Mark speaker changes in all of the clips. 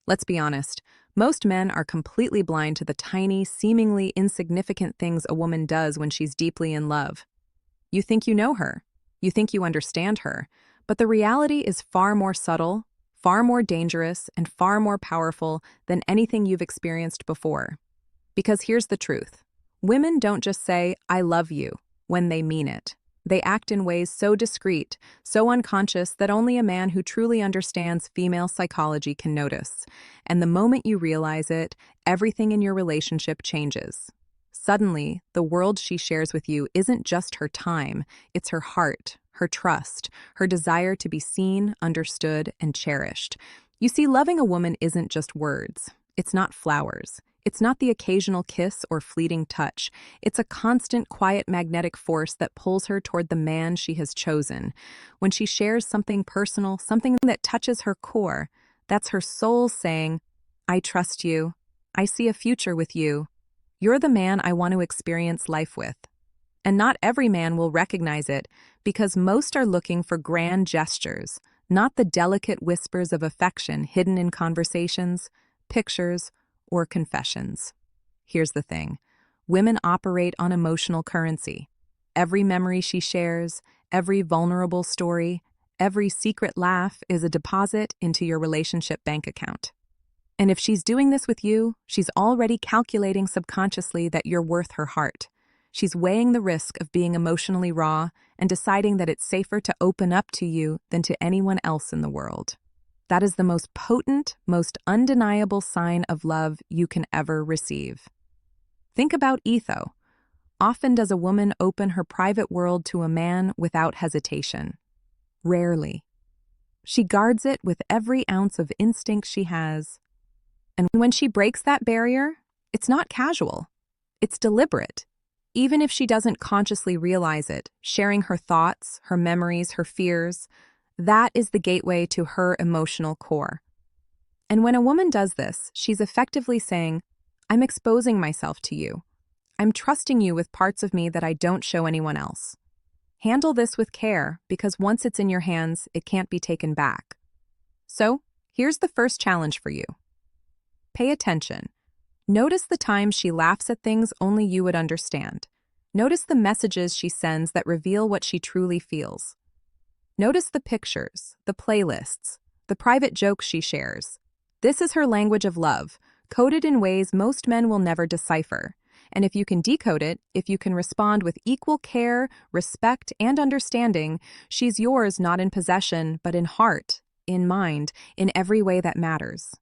Speaker 1: Let's be honest, most men are completely blind to the tiny, seemingly insignificant things a woman does when she's deeply in love. You think you know her, you think you understand her, but the reality is far more subtle, far more dangerous, and far more powerful than anything you've experienced before. Because here's the truth. Women don't just say, "I love you," when they mean it. They act in ways so discreet, so unconscious that only a man who truly understands female psychology can notice. And the moment you realize it, everything in your relationship changes. Suddenly, the world she shares with you isn't just her time, it's her heart, her trust, her desire to be seen, understood, and cherished. You see, loving a woman isn't just words. It's not flowers. It's not the occasional kiss or fleeting touch. It's a constant, quiet magnetic force that pulls her toward the man she has chosen. When she shares something personal, something that touches her core, that's her soul saying, "I trust you. I see a future with you. You're the man I want to experience life with." And not every man will recognize it because most are looking for grand gestures, not the delicate whispers of affection hidden in conversations, pictures, or confessions. Here's the thing. Women operate on emotional currency. Every memory she shares, every vulnerable story, every secret laugh is a deposit into your relationship bank account. And if she's doing this with you, she's already calculating subconsciously that you're worth her heart. She's weighing the risk of being emotionally raw and deciding that it's safer to open up to you than to anyone else in the world. That is the most potent, most undeniable sign of love you can ever receive. Think about Etho. Often does a woman open her private world to a man without hesitation. Rarely. She guards it with every ounce of instinct she has. And when she breaks that barrier, it's not casual. It's deliberate. Even if she doesn't consciously realize it, sharing her thoughts, her memories, her fears, that is the gateway to her emotional core. And when a woman does this, she's effectively saying, "I'm exposing myself to you. I'm trusting you with parts of me that I don't show anyone else." Handle this with care, because once it's in your hands, it can't be taken back. So, here's the first challenge for you. Pay attention. Notice the times she laughs at things only you would understand. Notice the messages she sends that reveal what she truly feels. Notice the pictures, the playlists, the private jokes she shares. This is her language of love, coded in ways most men will never decipher. And if you can decode it, if you can respond with equal care, respect, and understanding, she's yours not in possession, but in heart, in mind, in every way that matters.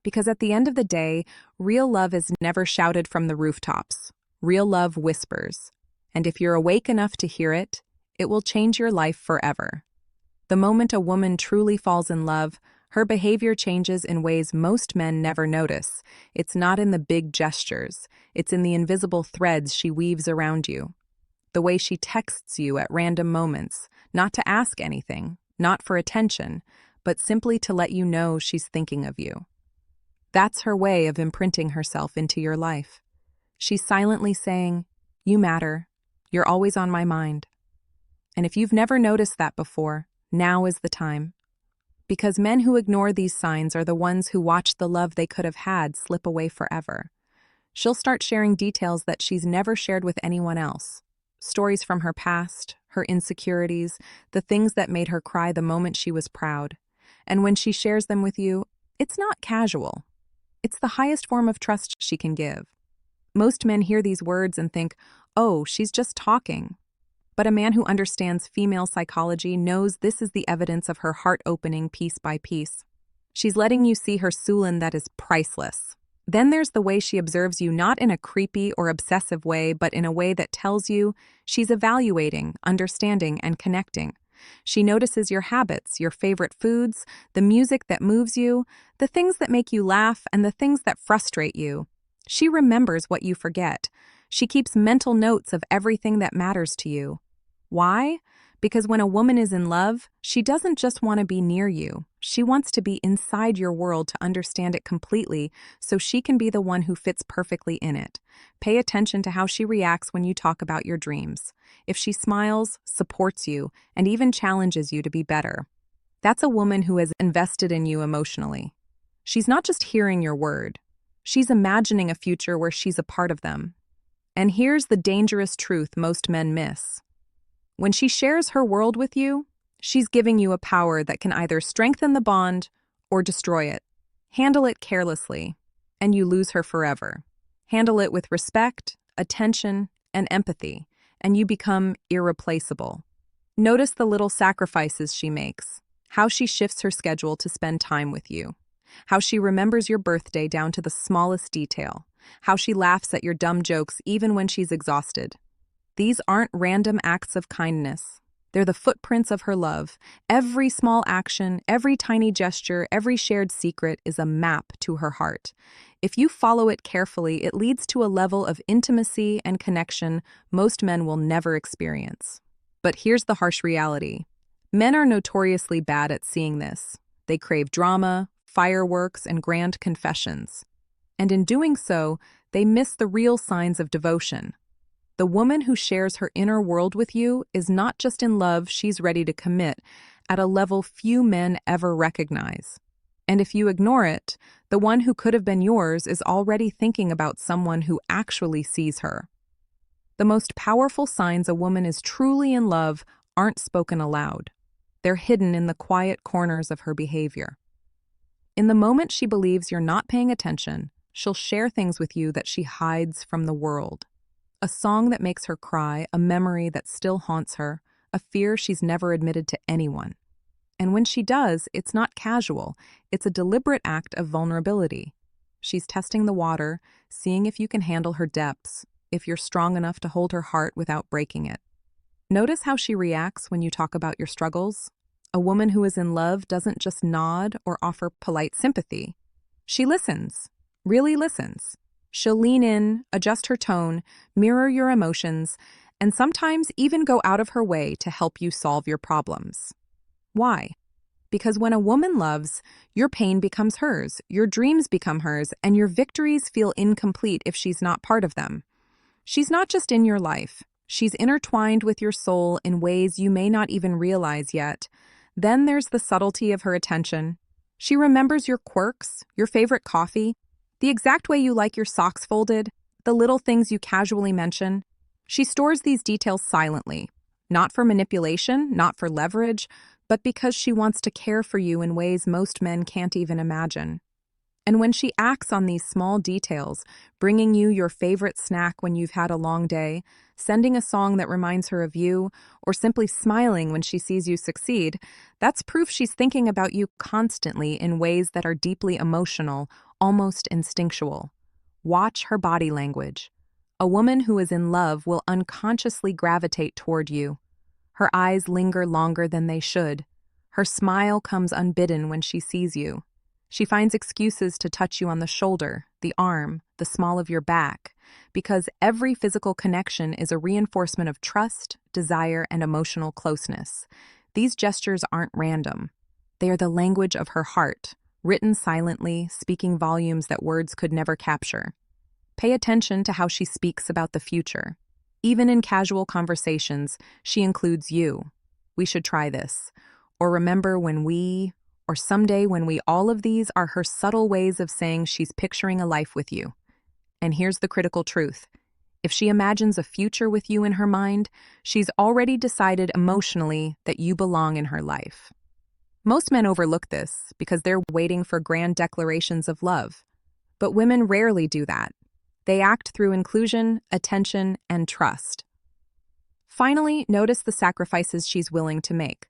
Speaker 1: Because at the end of the day, real love is never shouted from the rooftops. Real love whispers. And if you're awake enough to hear it, it will change your life forever. The moment a woman truly falls in love, her behavior changes in ways most men never notice. It's not in the big gestures. It's in the invisible threads she weaves around you. The way she texts you at random moments, not to ask anything, not for attention, but simply to let you know she's thinking of you. That's her way of imprinting herself into your life. She's silently saying, "You matter. You're always on my mind." And if you've never noticed that before, now is the time. Because men who ignore these signs are the ones who watch the love they could have had slip away forever. She'll start sharing details that she's never shared with anyone else. Stories from her past, her insecurities, the things that made her cry the moment she was proud. And when she shares them with you, it's not casual. It's the highest form of trust she can give. Most men hear these words and think, "Oh, she's just talking." But a man who understands female psychology knows this is the evidence of her heart opening piece by piece. She's letting you see her sulin that is priceless. Then there's the way she observes you, not in a creepy or obsessive way, but in a way that tells you she's evaluating, understanding, and connecting. She notices your habits, your favorite foods, the music that moves you, the things that make you laugh, and the things that frustrate you. She remembers what you forget. She keeps mental notes of everything that matters to you. Why? Because when a woman is in love, she doesn't just want to be near you. She wants to be inside your world to understand it completely so she can be the one who fits perfectly in it. Pay attention to how she reacts when you talk about your dreams. If she smiles, supports you, and even challenges you to be better, that's a woman who has invested in you emotionally. She's not just hearing your word. She's imagining a future where she's a part of them. And here's the dangerous truth most men miss. When she shares her world with you, she's giving you a power that can either strengthen the bond or destroy it. Handle it carelessly, and you lose her forever. Handle it with respect, attention, and empathy, and you become irreplaceable. Notice the little sacrifices she makes, how she shifts her schedule to spend time with you, how she remembers your birthday down to the smallest detail, how she laughs at your dumb jokes even when she's exhausted. These aren't random acts of kindness. They're the footprints of her love. Every small action, every tiny gesture, every shared secret is a map to her heart. If you follow it carefully, it leads to a level of intimacy and connection most men will never experience. But here's the harsh reality. Men are notoriously bad at seeing this. They crave drama, fireworks, and grand confessions. And in doing so, they miss the real signs of devotion. The woman who shares her inner world with you is not just in love, she's ready to commit at a level few men ever recognize. And if you ignore it, the one who could have been yours is already thinking about someone who actually sees her. The most powerful signs a woman is truly in love aren't spoken aloud. They're hidden in the quiet corners of her behavior. In the moment she believes you're not paying attention, she'll share things with you that she hides from the world. A song that makes her cry, a memory that still haunts her, a fear she's never admitted to anyone. And when she does, it's not casual, it's a deliberate act of vulnerability. She's testing the water, seeing if you can handle her depths, if you're strong enough to hold her heart without breaking it. Notice how she reacts when you talk about your struggles. A woman who is in love doesn't just nod or offer polite sympathy. She listens, really listens. She'll lean in, adjust her tone, mirror your emotions, and sometimes even go out of her way to help you solve your problems. Why? Because when a woman loves, your pain becomes hers, your dreams become hers, and your victories feel incomplete if she's not part of them. She's not just in your life. She's intertwined with your soul in ways you may not even realize yet. Then there's the subtlety of her attention. She remembers your quirks, your favorite coffee, the exact way you like your socks folded, the little things you casually mention. She stores these details silently, not for manipulation, not for leverage, but because she wants to care for you in ways most men can't even imagine. And when she acts on these small details, bringing you your favorite snack when you've had a long day, sending a song that reminds her of you, or simply smiling when she sees you succeed, that's proof she's thinking about you constantly in ways that are deeply emotional, almost instinctual. Watch her body language. A woman who is in love will unconsciously gravitate toward you. Her eyes linger longer than they should. Her smile comes unbidden when she sees you. She finds excuses to touch you on the shoulder, the arm, the small of your back, because every physical connection is a reinforcement of trust, desire, and emotional closeness. These gestures aren't random. They are the language of her heart, written silently, speaking volumes that words could never capture. Pay attention to how she speaks about the future. Even in casual conversations, she includes you. We should try this. Or remember when we, or someday when we, all of these are her subtle ways of saying she's picturing a life with you. And here's the critical truth. If she imagines a future with you in her mind, she's already decided emotionally that you belong in her life. Most men overlook this because they're waiting for grand declarations of love. But women rarely do that. They act through inclusion, attention, and trust. Finally, notice the sacrifices she's willing to make.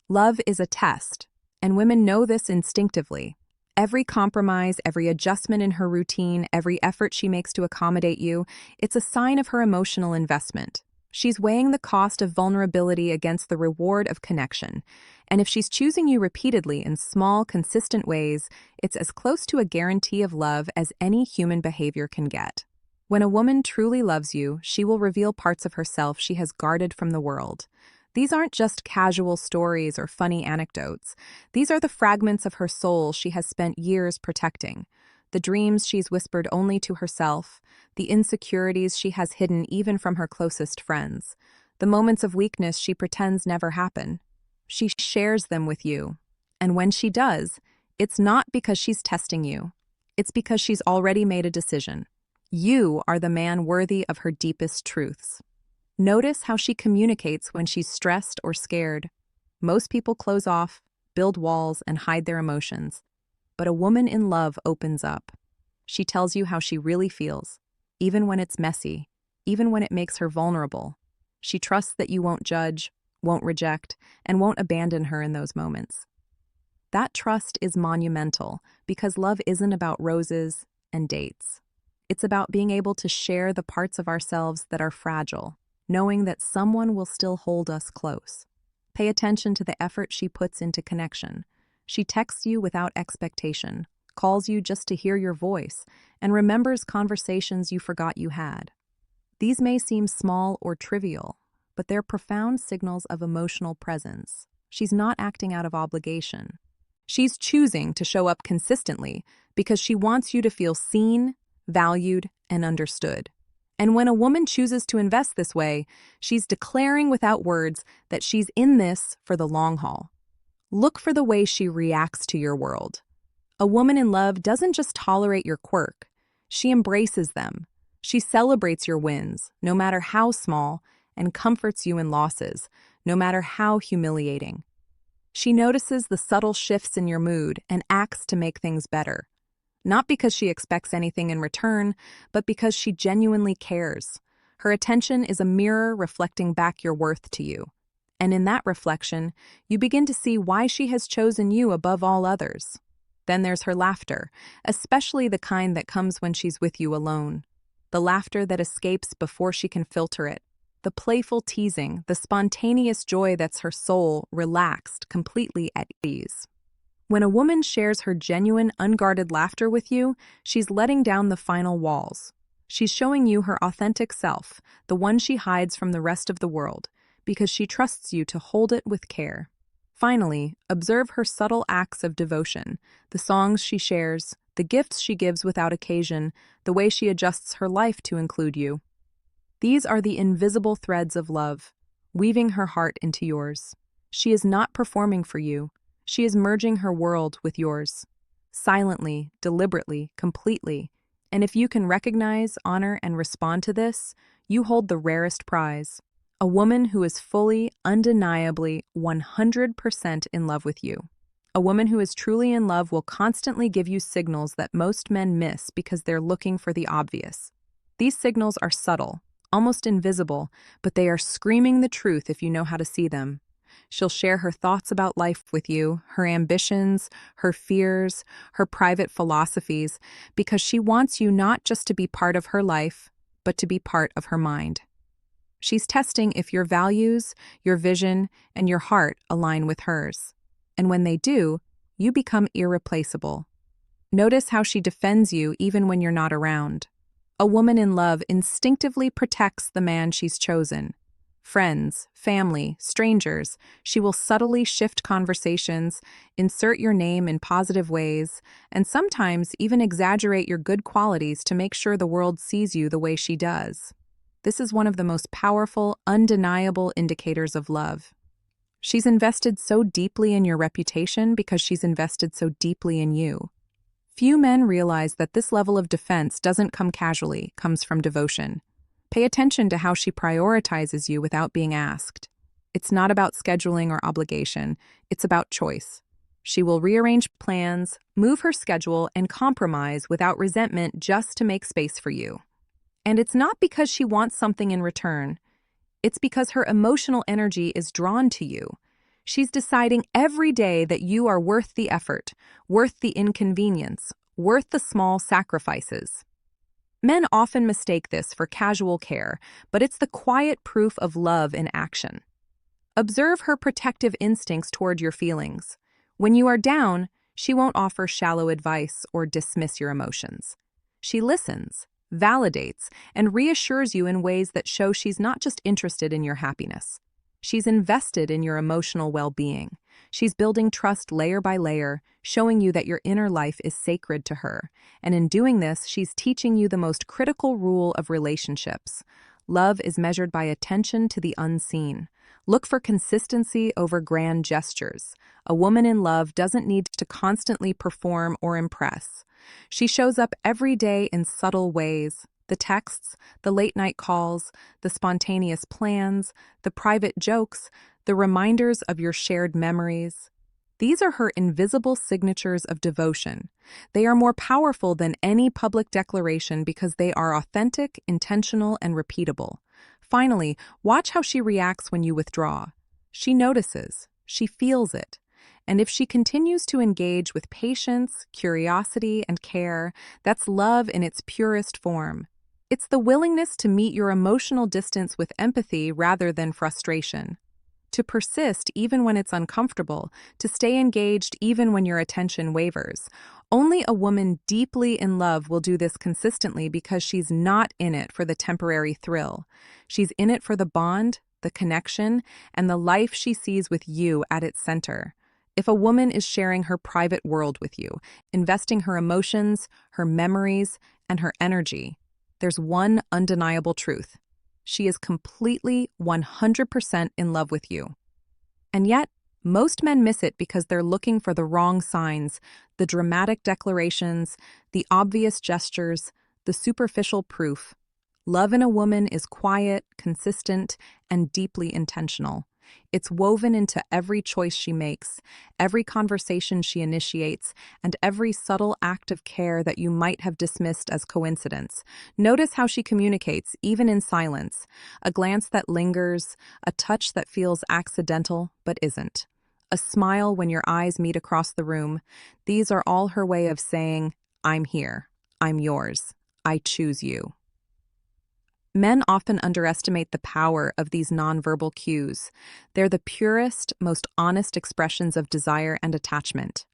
Speaker 1: Love is a test, and women know this instinctively. Every compromise, every adjustment in her routine, every effort she makes to accommodate you, it's a sign of her emotional investment. She's weighing the cost of vulnerability against the reward of connection. And if she's choosing you repeatedly in small, consistent ways, it's as close to a guarantee of love as any human behavior can get. When a woman truly loves you, she will reveal parts of herself she has guarded from the world. These aren't just casual stories or funny anecdotes. These are the fragments of her soul she has spent years protecting, the dreams she's whispered only to herself, the insecurities she has hidden even from her closest friends, the moments of weakness she pretends never happen. She shares them with you, and when she does, It's not because she's testing you. It's because she's already made a decision. You are the man worthy of her deepest truths. Notice how she communicates when she's stressed or scared. Most people close off, build walls, and hide their emotions. But a woman in love opens up. She tells you how she really feels, even when it's messy, even when it makes her vulnerable. She trusts that you won't judge, won't reject, and won't abandon her in those moments. That trust is monumental because love isn't about roses and dates. It's about being able to share the parts of ourselves that are fragile, knowing that someone will still hold us close. Pay attention to the effort she puts into connection. She texts you without expectation, calls you just to hear your voice, and remembers conversations you forgot you had. These may seem small or trivial, but they're profound signals of emotional presence. She's not acting out of obligation. She's choosing to show up consistently because she wants you to feel seen, valued, and understood. And when a woman chooses to invest this way, she's declaring without words that she's in this for the long haul. Look for the way she reacts to your world. A woman in love doesn't just tolerate your quirk, she embraces them. She celebrates your wins, no matter how small, and comforts you in losses, no matter how humiliating. She notices the subtle shifts in your mood and acts to make things better. Not because she expects anything in return, but because she genuinely cares. Her attention is a mirror reflecting back your worth to you. And in that reflection, you begin to see why she has chosen you above all others. Then there's her laughter, especially the kind that comes when she's with you alone. The laughter that escapes before she can filter it. The playful teasing, the spontaneous joy that's her soul relaxed, completely at ease. When a woman shares her genuine, unguarded laughter with you, she's letting down the final walls. She's showing you her authentic self, the one she hides from the rest of the world, because she trusts you to hold it with care. Finally, observe her subtle acts of devotion, the songs she shares, the gifts she gives without occasion, the way she adjusts her life to include you. These are the invisible threads of love, weaving her heart into yours. She is not performing for you. She is merging her world with yours. Silently, deliberately, completely. And if you can recognize, honor, and respond to this, you hold the rarest prize. A woman who is fully, undeniably, 100% in love with you. A woman who is truly in love will constantly give you signals that most men miss because they're looking for the obvious. These signals are subtle, almost invisible, but they are screaming the truth if you know how to see them. She'll share her thoughts about life with you, her ambitions, her fears, her private philosophies, because she wants you not just to be part of her life, but to be part of her mind. She's testing if your values, your vision, and your heart align with hers. And when they do, you become irreplaceable. Notice how she defends you even when you're not around. A woman in love instinctively protects the man she's chosen. Friends, family, strangers, she will subtly shift conversations, insert your name in positive ways, and sometimes even exaggerate your good qualities to make sure the world sees you the way she does. This is one of the most powerful, undeniable indicators of love. She's invested so deeply in your reputation because she's invested so deeply in you. Few men realize that this level of defense doesn't come casually, comes from devotion. Pay attention to how she prioritizes you without being asked. It's not about scheduling or obligation, it's about choice. She will rearrange plans, move her schedule, and compromise without resentment just to make space for you. And it's not because she wants something in return. It's because her emotional energy is drawn to you. She's deciding every day that you are worth the effort, worth the inconvenience, worth the small sacrifices. Men often mistake this for casual care, but it's the quiet proof of love in action. Observe her protective instincts toward your feelings. When you are down, she won't offer shallow advice or dismiss your emotions. She listens, validates, and reassures you in ways that show she's not just interested in your happiness. She's invested in your emotional well-being. She's building trust layer by layer, showing you that your inner life is sacred to her. And in doing this, she's teaching you the most critical rule of relationships. Love is measured by attention to the unseen. Look for consistency over grand gestures. A woman in love doesn't need to constantly perform or impress. She shows up every day in subtle ways. The texts, the late-night calls, the spontaneous plans, the private jokes, the reminders of your shared memories. These are her invisible signatures of devotion. They are more powerful than any public declaration because they are authentic, intentional, and repeatable. Finally, watch how she reacts when you withdraw. She notices, she feels it. And if she continues to engage with patience, curiosity, and care, that's love in its purest form. It's the willingness to meet your emotional distance with empathy rather than frustration. To persist even when it's uncomfortable, to stay engaged even when your attention wavers. Only a woman deeply in love will do this consistently because she's not in it for the temporary thrill. She's in it for the bond, the connection, and the life she sees with you at its center. If a woman is sharing her private world with you, investing her emotions, her memories, and her energy, there's one undeniable truth. She is completely 100% in love with you. And yet, most men miss it because they're looking for the wrong signs, the dramatic declarations, the obvious gestures, the superficial proof. Love in a woman is quiet, consistent, and deeply intentional. It's woven into every choice she makes, every conversation she initiates, and every subtle act of care that you might have dismissed as coincidence. Notice how she communicates, even in silence. A glance that lingers, a touch that feels accidental but isn't. A smile when your eyes meet across the room. These are all her way of saying, I'm here, I'm yours, I choose you. Men often underestimate the power of these nonverbal cues. They're the purest, most honest expressions of desire and attachment.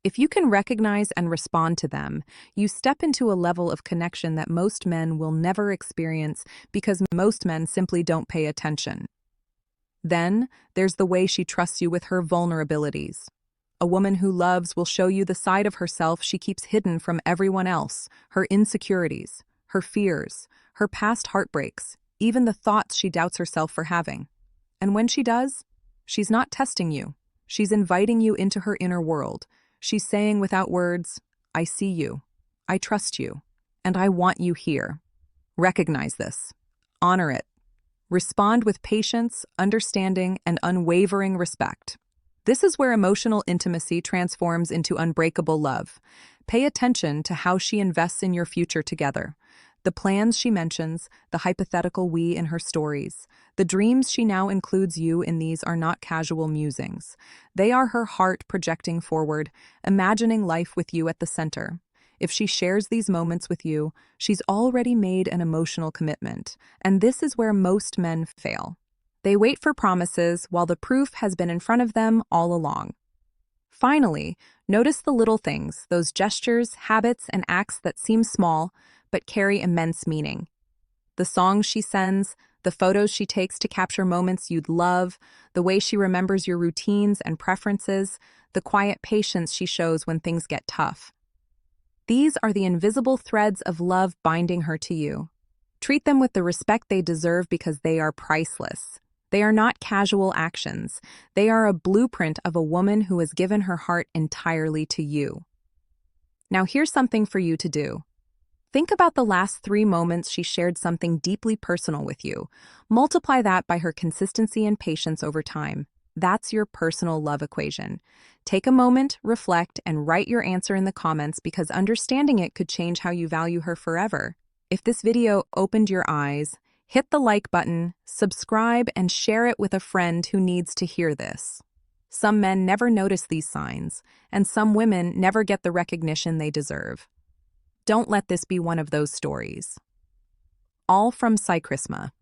Speaker 1: If you can recognize and respond to them, you step into a level of connection that most men will never experience because most men simply don't pay attention. Then, there's the way she trusts you with her vulnerabilities. A woman who loves will show you the side of herself she keeps hidden from everyone else, her insecurities, her fears, her past heartbreaks, even the thoughts she doubts herself for having. And when she does, she's not testing you. She's inviting you into her inner world. She's saying without words, I see you, I trust you, and I want you here. Recognize this. Honor it. Respond with patience, understanding, and unwavering respect. This is where emotional intimacy transforms into unbreakable love. Pay attention to how she invests in your future together. The plans she mentions, the hypothetical we in her stories, the dreams she now includes you in these are not casual musings. They are her heart projecting forward, imagining life with you at the center. If she shares these moments with you, she's already made an emotional commitment, and this is where most men fail. They wait for promises while the proof has been in front of them all along. Finally, notice the little things, those gestures, habits, and acts that seem small, but carry immense meaning. The songs she sends, the photos she takes to capture moments you'd love, the way she remembers your routines and preferences, the quiet patience she shows when things get tough. These are the invisible threads of love binding her to you. Treat them with the respect they deserve because they are priceless. They are not casual actions. They are a blueprint of a woman who has given her heart entirely to you. Now here's something for you to do. Think about the last 3 moments she shared something deeply personal with you. Multiply that by her consistency and patience over time. That's your personal love equation. Take a moment, reflect, and write your answer in the comments because understanding it could change how you value her forever. If this video opened your eyes, hit the like button, subscribe, and share it with a friend who needs to hear this. Some men never notice these signs, and some women never get the recognition they deserve. Don't let this be one of those stories. All from Psychrisma.